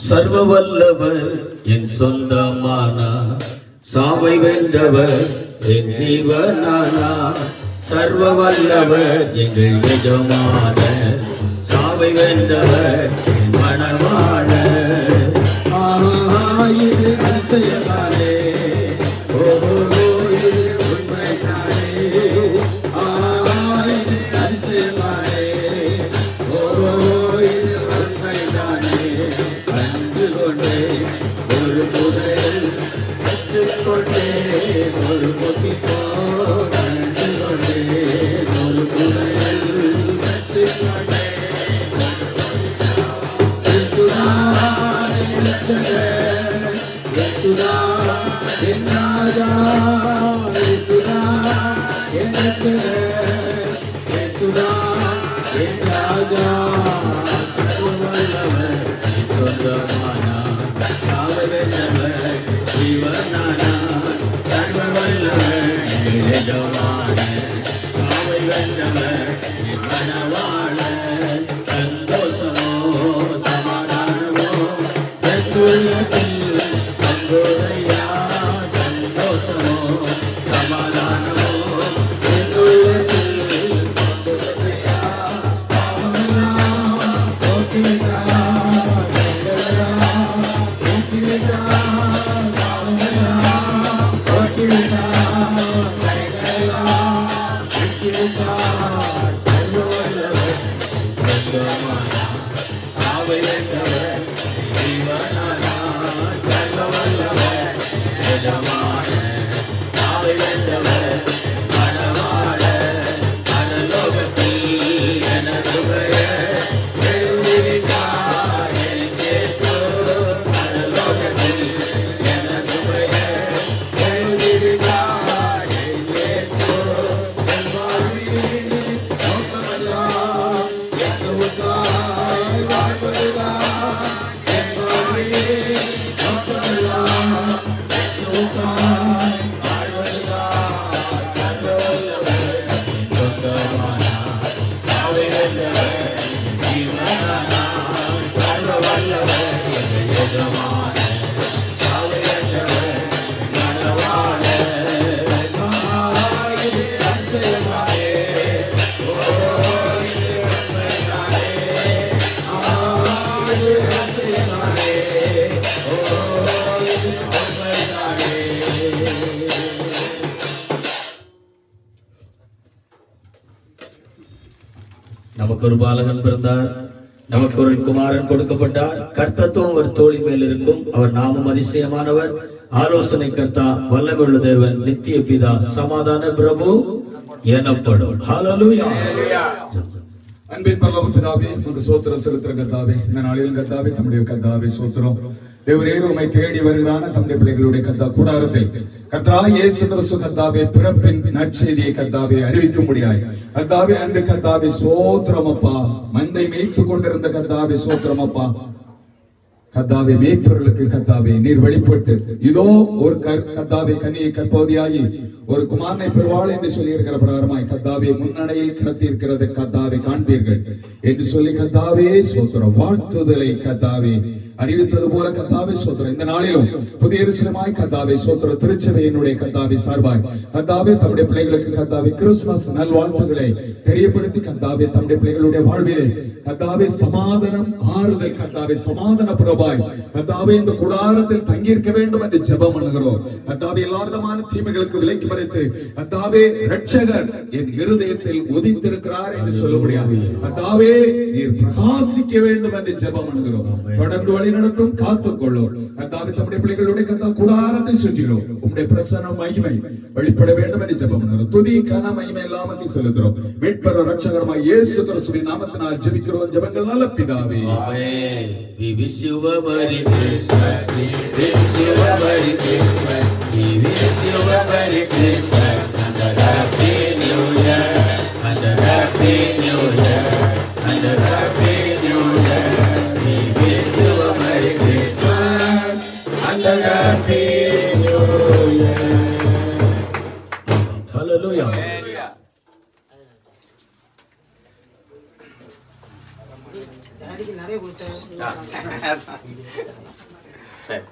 சர்வ வல்லவர் என் சொந்தமானார், சாவை வென்றவர் என் ஜீவனானார். சர்வ வல்லவர் எங்கள் எஜமான, சாவை வென்றவர் என் மனமானார். இது அதிசயமானே, ஓஹோ இது உண்மைதானே, இது அதிசயமானே, ஓஹோ இது உண்மைதானே. கண்டு கொண்டே ஒரு புதையல், கற்றுக்கொண்டே ஒரு பொக்கிஷோ, கண்டு கொண்டே ஒரு புதையல், கற்றுக்கொண்டே நமக்கு ஒரு பாலகன் பிறந்தார், நமக்கு ஒரு குமாரன் கொடுக்கப்பட்டார். கர்த்தத்துவம் ஒரு தோழி மேல் இருக்கும். அவர் நாமம் அதிசயமானவர், ஆலோசனை கர்த்தா, வல்லமையுள்ள தேவன், நித்திய பிதா, சமாதான பிரபு எனப்படும். ஹல்லேலூயா. அன்பின் பரலோக பிதாவே, உமக்கு ஸ்தோத்திரம் செலுத்துற கர்த்தாவே, இந்த நாளிலும் கர்த்தாவே, தம்முடைய கர்த்தாவே ஸ்தோத்திரம். தேவரே, உம்மை தேடி வருகிறான தம்முடைய பிள்ளைகளுடைய கர்த்தா கூடாரத்தை கர்த்தராகிய இயேசு கிறிஸ்து கர்த்தாவே பிறப்பின் நற்செய்தியை கர்த்தாவே அறிவிக்கும்படியாய் கர்த்தாவே அன்று கர்த்தாவே ஸ்தோத்திரம் அப்பா. மந்தை மேய்த்துக் கொண்டிருந்த கர்த்தாவே ஸ்தோத்திரம் அப்பா. கர்த்தாவே மேய்ப்பவர்களுக்கு கர்த்தாவே நீர் வெளிப்பட்டு இதோ ஒரு கர்த்தாவே கன்னியை கற்பவதியாகி ஒரு குமாரனை பெறுவாள் என்று சொல்லி இருக்கிற பிரகாரமாய் கர்த்தாவே முன்னடையில் கிடத்தி இருக்கிறது கர்த்தாவே காண்பீர்கள் என்று சொல்லி கர்த்தாவே ஸ்தோத்திரம் வாழ்த்துதலை கர்த்தாவே அறிவித்தது போல கர்த்தாவே ஸ்தோத்திரம். இந்த நாளிலும் புதிய எருசலேமாய் கர்த்தாவே ஸ்தோத்திரம் திருச்சபையினுடைய கர்த்தாவே சார்பாய் கர்த்தாவே தம்முடைய பிள்ளைகளுக்கு கர்த்தாவே கிறிஸ்துமஸ் நல்வாழ்த்துக்களை தெரியப்படுத்தி கர்த்தாவே தம்முடைய பிள்ளைகளுடைய வாழ்விலே கர்த்தாவே சமாதானம் ஆறுதல் கர்த்தாவே சமாதான புறபாய் கர்த்தாவே இந்த கூடாரத்தில் தங்கியிருக்க வேண்டும் என்று ஜெபம் பண்ணுகிறோம். கர்த்தாவே எல்லா விதமான தீமைகளுக்கு விலக்கி மறைத்து கர்த்தாவே இரட்சகர் என் இருதயத்தில் உதித்திருக்கிறார் என்று சொல்ல முடியாது. கர்த்தாவே நீர் பிரகாசிக்க வேண்டும் என்று ஜெபம் பண்ணுகிறோம். தொடர்ந்து வழி நடத்தும், காத்துக்கொள்ளும். கர்த்தாவே தம்முடைய பிள்ளைகளுடைய கர்த்தா கூடாரத்தை சுற்றிலும் உம்முடைய பிரசன்னம் மகிமை வெளிப்பட வேண்டும் என்று ஜெபம் பண்ணுகிறோம். துதி கன மகிமை எல்லாமக்கு செலுத்துகிறோம். மீட்பர் இரட்சகருமாய் இயேசு கிறிஸ்துவின் நாமத்தினால் ஜெபிக்கிறோம் ஜெபங்கள் நல்ல பிதாவே. ஆமென். We wish you a Merry Christmas. We wish you a Merry Christmas. We wish you a Merry Christmas and a Happy New Year. And a Happy New Year. And a Happy New Year. We wish you a Merry Christmas and a Happy New Year. Hallelujah. நிறைய சரி